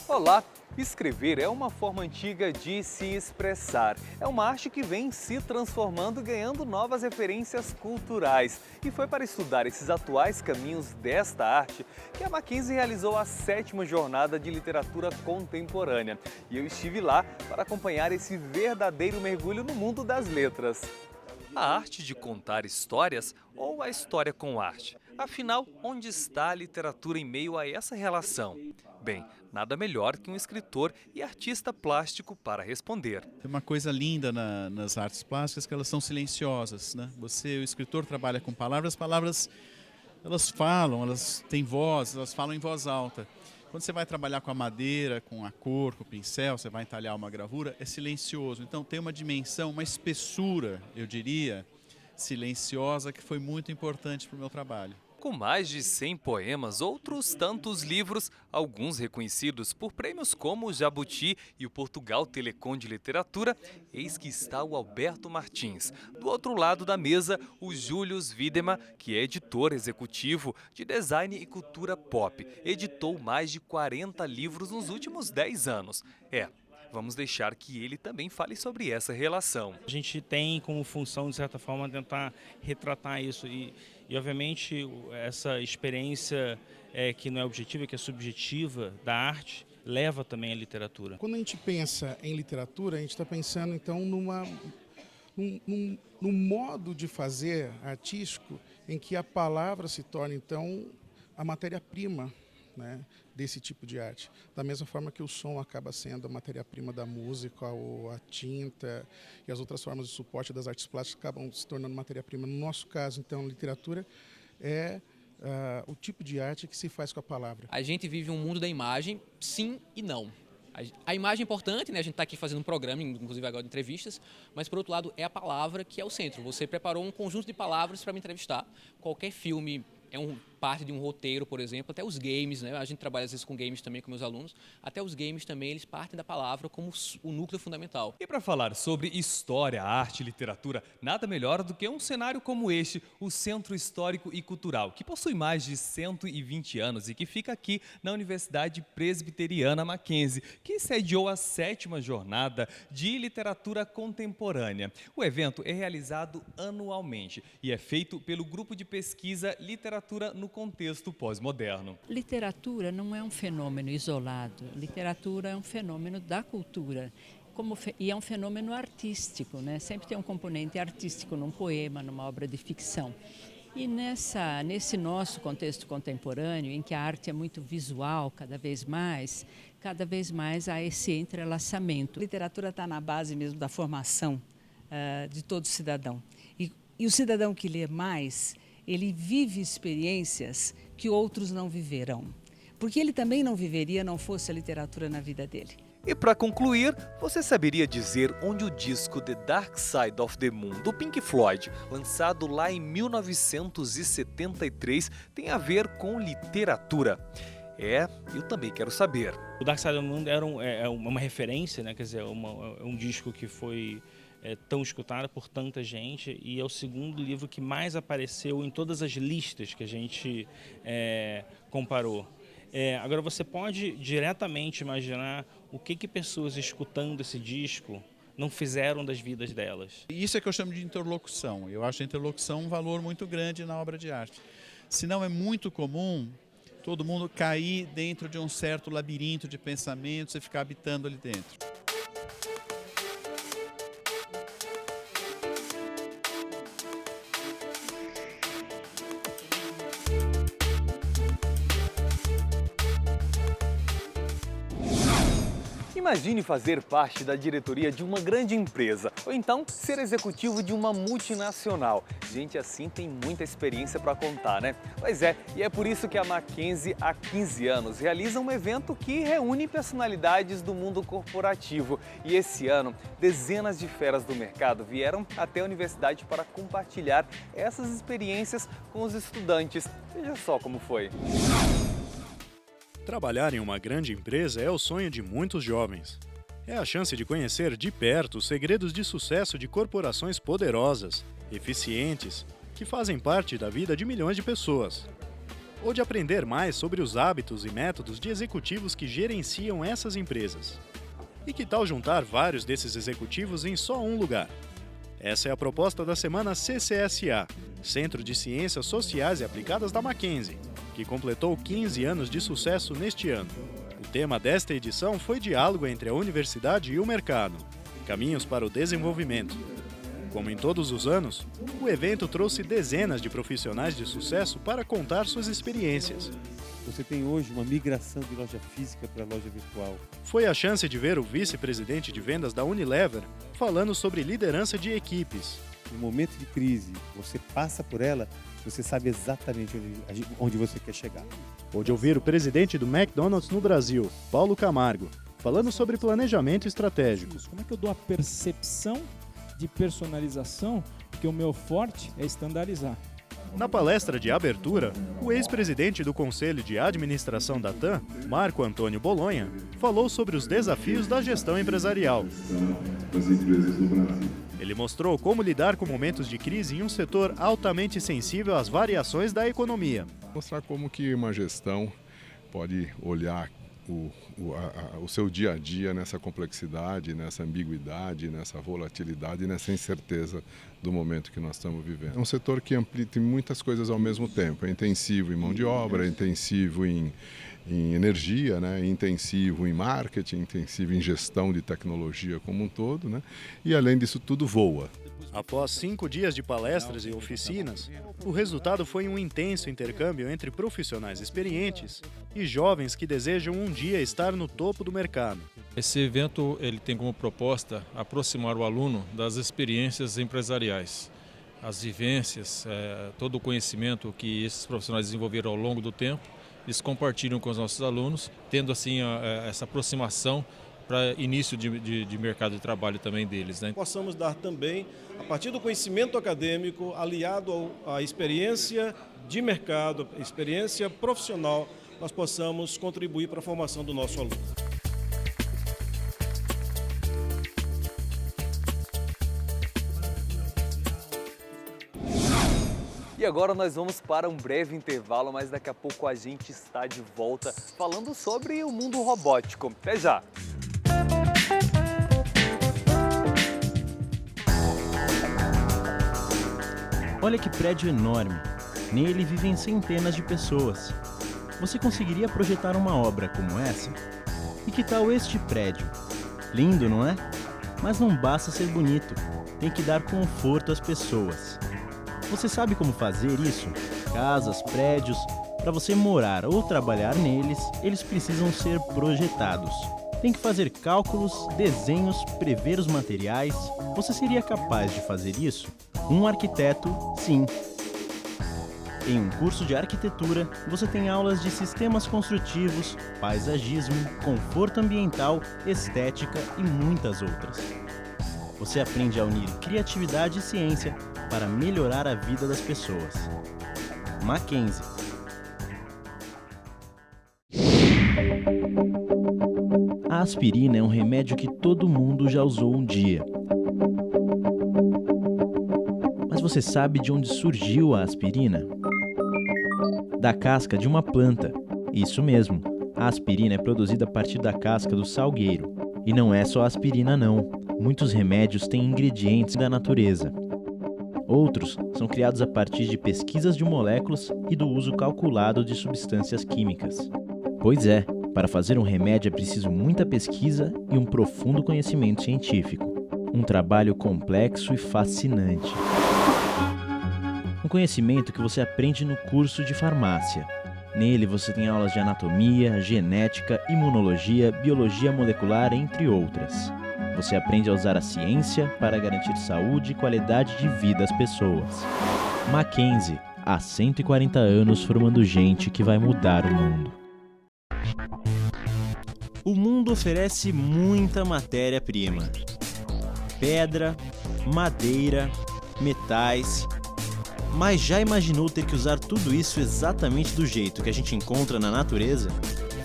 Olá! Escrever é uma forma antiga de se expressar. É uma arte que vem se transformando e ganhando novas referências culturais. E foi para estudar esses atuais caminhos desta arte que a Mackenzie realizou a 7ª Jornada de Literatura Contemporânea. E eu estive lá para acompanhar esse verdadeiro mergulho no mundo das letras. A arte de contar histórias ou a história com arte? Afinal, onde está a literatura em meio a essa relação? Bem, nada melhor que um escritor e artista plástico para responder. Tem uma coisa linda nas artes plásticas que elas são silenciosas, né? O escritor trabalha com palavras, as palavras elas falam, elas têm voz, elas falam em voz alta. Quando você vai trabalhar com a madeira, com a cor, com o pincel, você vai entalhar uma gravura, é silencioso. Então tem uma dimensão, uma espessura, eu diria, silenciosa, que foi muito importante para o meu trabalho. Com mais de 100 poemas, outros tantos livros, alguns reconhecidos por prêmios como o Jabuti e o Portugal Telecom de Literatura, eis que está o Alberto Martins. Do outro lado da mesa, o Julius Wiedemann, que é editor executivo de design e cultura pop. Editou mais de 40 livros nos últimos 10 anos. Vamos deixar que ele também fale sobre essa relação. A gente tem como função, de certa forma, tentar retratar isso e obviamente, essa experiência que não é objetiva, que é subjetiva da arte, leva também à literatura. Quando a gente pensa em literatura, a gente está pensando, então, num modo de fazer artístico em que a palavra se torna, então, a matéria-prima, né, desse tipo de arte. Da mesma forma que o som acaba sendo a matéria-prima da música, ou a tinta e as outras formas de suporte das artes plásticas acabam se tornando matéria-prima. No nosso caso, então, a literatura é o tipo de arte que se faz com a palavra. A gente vive um mundo da imagem, sim e não. A imagem é importante, né? A gente está aqui fazendo um programa, inclusive agora de entrevistas, mas por outro lado é a palavra que é o centro. Você preparou um conjunto de palavras para me entrevistar. Qualquer filme é parte de um roteiro, por exemplo, até os games, né? A gente trabalha às vezes com games também com meus alunos, até os games também eles partem da palavra como o núcleo fundamental. E para falar sobre história, arte e literatura, nada melhor do que um cenário como este, o Centro Histórico e Cultural, que possui mais de 120 anos e que fica aqui na Universidade Presbiteriana Mackenzie, que sediou a 7ª Jornada de Literatura Contemporânea. O evento é realizado anualmente e é feito pelo Grupo de Pesquisa Literatura no Contexto Pós-Moderno. Literatura não é um fenômeno isolado, literatura é um fenômeno da cultura. E é um fenômeno artístico, né? Sempre tem um componente artístico num poema, numa obra de ficção. E nesse nosso contexto contemporâneo, em que a arte é muito visual cada vez mais há esse entrelaçamento. A literatura está na base mesmo da formação de todo cidadão. E o cidadão que lê mais, ele vive experiências que outros não viverão. Porque ele também não viveria não fosse a literatura na vida dele. E para concluir, você saberia dizer onde o disco The Dark Side of the Moon, do Pink Floyd, lançado lá em 1973, tem a ver com literatura? Eu também quero saber. O Dark Side of the Moon é uma referência, né? Quer dizer, é um disco que foi tão escutado por tanta gente e é o segundo livro que mais apareceu em todas as listas que a gente comparou. Agora você pode diretamente imaginar o que pessoas escutando esse disco não fizeram das vidas delas. Isso é que eu chamo de interlocução. Eu acho a interlocução um valor muito grande na obra de arte. Senão é muito comum todo mundo cair dentro de um certo labirinto de pensamentos e ficar habitando ali dentro. Imagine fazer parte da diretoria de uma grande empresa, ou então ser executivo de uma multinacional. Gente assim tem muita experiência para contar, né? Pois é, e é por isso que a Mackenzie, há 15 anos, realiza um evento que reúne personalidades do mundo corporativo. E esse ano, dezenas de feras do mercado vieram até a universidade para compartilhar essas experiências com os estudantes. Veja só como foi. Trabalhar em uma grande empresa é o sonho de muitos jovens. É a chance de conhecer de perto os segredos de sucesso de corporações poderosas, eficientes, que fazem parte da vida de milhões de pessoas. Ou de aprender mais sobre os hábitos e métodos de executivos que gerenciam essas empresas. E que tal juntar vários desses executivos em só um lugar? Essa é a proposta da semana CCSA, Centro de Ciências Sociais e Aplicadas da Mackenzie, que completou 15 anos de sucesso neste ano. O tema desta edição foi diálogo entre a universidade e o mercado, caminhos para o desenvolvimento. Como em todos os anos, o evento trouxe dezenas de profissionais de sucesso para contar suas experiências. Você tem hoje uma migração de loja física para loja virtual. Foi a chance de ver o vice-presidente de vendas da Unilever falando sobre liderança de equipes. No momento de crise, você passa por ela, você sabe exatamente onde você quer chegar. Ou de ouvir o presidente do McDonald's no Brasil, Paulo Camargo, falando sobre planejamento estratégico. Como é que eu dou a percepção de personalização, porque o meu forte é estandarizar. Na palestra de abertura, o ex-presidente do Conselho de Administração da TAM, Marco Antônio Bolonha, falou sobre os desafios da gestão empresarial. Ele mostrou como lidar com momentos de crise em um setor altamente sensível às variações da economia. Mostrar como que uma gestão pode olhar o seu dia a dia nessa complexidade, nessa ambiguidade, nessa volatilidade, nessa incerteza do momento que nós estamos vivendo. É um setor que tem muitas coisas ao mesmo tempo. É intensivo em mão de obra, é intensivo em energia, né? Intensivo em marketing, intensivo em gestão de tecnologia como um todo, né? E além disso tudo voa. Após 5 dias de palestras e oficinas, o resultado foi um intenso intercâmbio entre profissionais experientes e jovens que desejam um dia estar no topo do mercado. Esse evento ele tem como proposta aproximar o aluno das experiências empresariais, as vivências, todo o conhecimento que esses profissionais desenvolveram ao longo do tempo, eles compartilham com os nossos alunos, tendo assim essa aproximação para início de mercado de trabalho também deles, né? Possamos dar também, a partir do conhecimento acadêmico, aliado à experiência de mercado, experiência profissional, nós possamos contribuir para a formação do nosso aluno. E agora nós vamos para um breve intervalo, mas daqui a pouco a gente está de volta falando sobre o mundo robótico. Até já! Olha que prédio enorme. Nele vivem centenas de pessoas. Você conseguiria projetar uma obra como essa? E que tal este prédio? Lindo, não é? Mas não basta ser bonito. Tem que dar conforto às pessoas. Você sabe como fazer isso? Casas, prédios, para você morar ou trabalhar neles, eles precisam ser projetados. Tem que fazer cálculos, desenhos, prever os materiais. Você seria capaz de fazer isso? Um arquiteto, sim. Em um curso de arquitetura, você tem aulas de sistemas construtivos, paisagismo, conforto ambiental, estética e muitas outras. Você aprende a unir criatividade e ciência para melhorar a vida das pessoas. Mackenzie. A aspirina é um remédio que todo mundo já usou um dia. Mas você sabe de onde surgiu a aspirina? Da casca de uma planta. Isso mesmo, a aspirina é produzida a partir da casca do salgueiro. E não é só aspirina não, muitos remédios têm ingredientes da natureza. Outros são criados a partir de pesquisas de moléculas e do uso calculado de substâncias químicas. Pois é, para fazer um remédio é preciso muita pesquisa e um profundo conhecimento científico. Um trabalho complexo e fascinante. Um conhecimento que você aprende no curso de farmácia. Nele você tem aulas de anatomia, genética, imunologia, biologia molecular, entre outras. Você aprende a usar a ciência para garantir saúde e qualidade de vida às pessoas. Mackenzie, há 140 anos formando gente que vai mudar o mundo. O mundo oferece muita matéria-prima. Pedra, madeira, metais. Mas já imaginou ter que usar tudo isso exatamente do jeito que a gente encontra na natureza?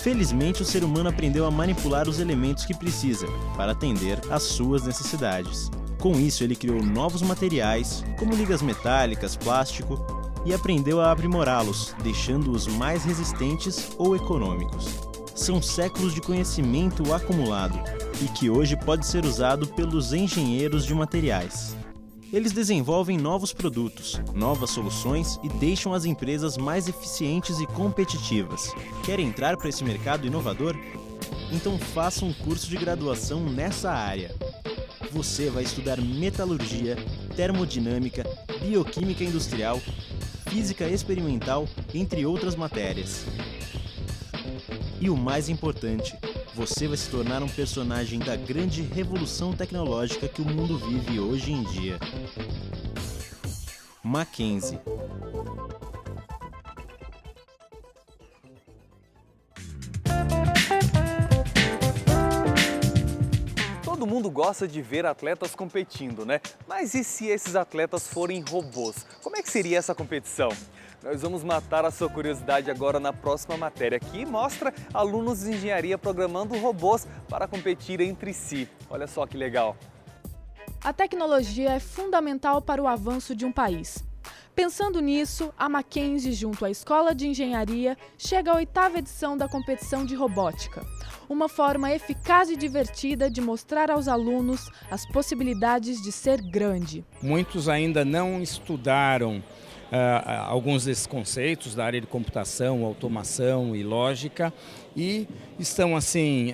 Felizmente, o ser humano aprendeu a manipular os elementos que precisa para atender às suas necessidades. Com isso, ele criou novos materiais, como ligas metálicas, plástico, e aprendeu a aprimorá-los, deixando-os mais resistentes ou econômicos. São séculos de conhecimento acumulado e que hoje pode ser usado pelos engenheiros de materiais. Eles desenvolvem novos produtos, novas soluções e deixam as empresas mais eficientes e competitivas. Quer entrar para esse mercado inovador? Então faça um curso de graduação nessa área. Você vai estudar metalurgia, termodinâmica, bioquímica industrial, física experimental, entre outras matérias. E o mais importante, você vai se tornar um personagem da grande revolução tecnológica que o mundo vive hoje em dia. Mackenzie. Todo mundo gosta de ver atletas competindo, né? Mas e se esses atletas forem robôs? Como é que seria essa competição? Nós vamos matar a sua curiosidade agora na próxima matéria, que mostra alunos de engenharia programando robôs para competir entre si. Olha só que legal! A tecnologia é fundamental para o avanço de um país. Pensando nisso, a Mackenzie, junto à Escola de Engenharia, chega à 8ª edição da competição de robótica. Uma forma eficaz e divertida de mostrar aos alunos as possibilidades de ser grande. Muitos ainda não estudaram alguns desses conceitos da área de computação, automação e lógica e estão assim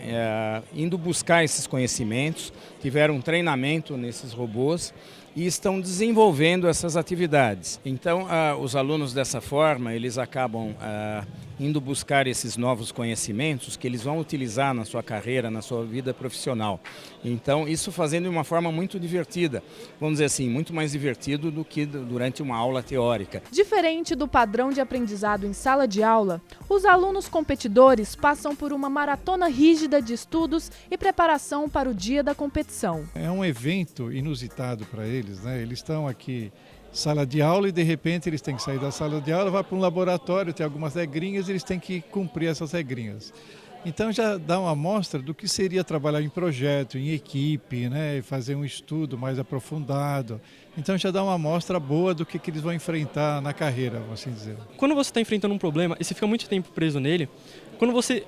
indo buscar esses conhecimentos, tiveram um treinamento nesses robôs e estão desenvolvendo essas atividades. Então, os alunos dessa forma, eles acabam indo buscar esses novos conhecimentos que eles vão utilizar na sua carreira, na sua vida profissional. Então, isso fazendo de uma forma muito divertida, vamos dizer assim, muito mais divertido do que durante uma aula teórica. Diferente do padrão de aprendizado em sala de aula, os alunos competidores passam por uma maratona rígida de estudos e preparação para o dia da competição. É um evento inusitado para eles, né? Eles estão aqui sala de aula e de repente eles têm que sair da sala de aula, vai para um laboratório, tem algumas regrinhas e eles têm que cumprir essas regrinhas. Então já dá uma amostra do que seria trabalhar em projeto, em equipe, né? Fazer um estudo mais aprofundado. Então já dá uma amostra boa do que eles vão enfrentar na carreira, vamos assim dizer. Quando você está enfrentando um problema e você fica muito tempo preso nele, quando você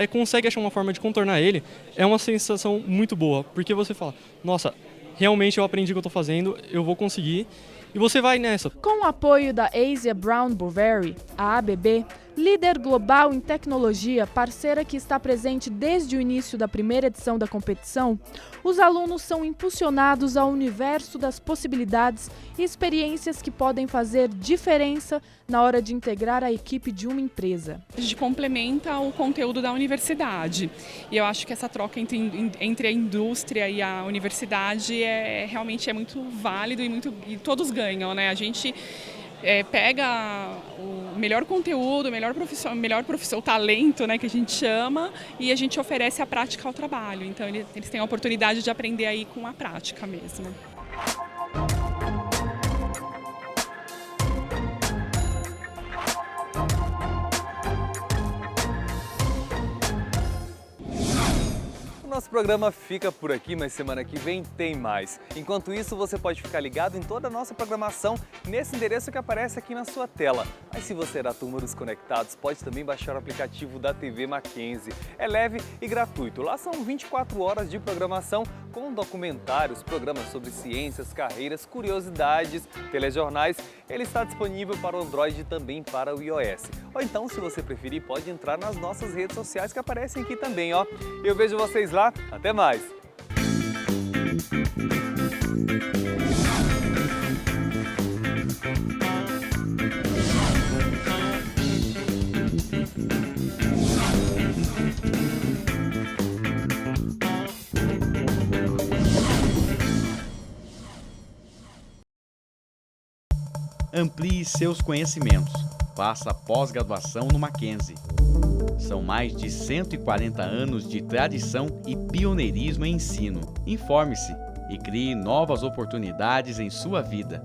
consegue achar uma forma de contornar ele, é uma sensação muito boa, porque você fala, nossa, realmente eu aprendi o que eu estou fazendo, eu vou conseguir. E você vai nessa. Com o apoio da Asia Brown Boveri, a ABB, líder global em tecnologia, parceira que está presente desde o início da primeira edição da competição, os alunos são impulsionados ao universo das possibilidades e experiências que podem fazer diferença na hora de integrar a equipe de uma empresa. A gente complementa o conteúdo da universidade e eu acho que essa troca entre a indústria e a universidade realmente é muito válido e todos ganham, né? A gente pega o melhor conteúdo, o melhor profissão, o talento, né, que a gente chama, e a gente oferece a prática ao trabalho. Então eles têm a oportunidade de aprender aí com a prática mesmo. Nosso programa fica por aqui, mas semana que vem tem mais. Enquanto isso, você pode ficar ligado em toda a nossa programação nesse endereço que aparece aqui na sua tela. Mas se você é da turma dos conectados, pode também baixar o aplicativo da TV Mackenzie. É leve e gratuito. Lá são 24 horas de programação com documentários, programas sobre ciências, carreiras, curiosidades, telejornais. Ele está disponível para o Android e também para o iOS. Ou então, se você preferir, pode entrar nas nossas redes sociais que aparecem aqui também, ó. Eu vejo vocês lá. Até mais! Amplie seus conhecimentos. Faça pós-graduação no Mackenzie. São mais de 140 anos de tradição e pioneirismo em ensino. Informe-se e crie novas oportunidades em sua vida.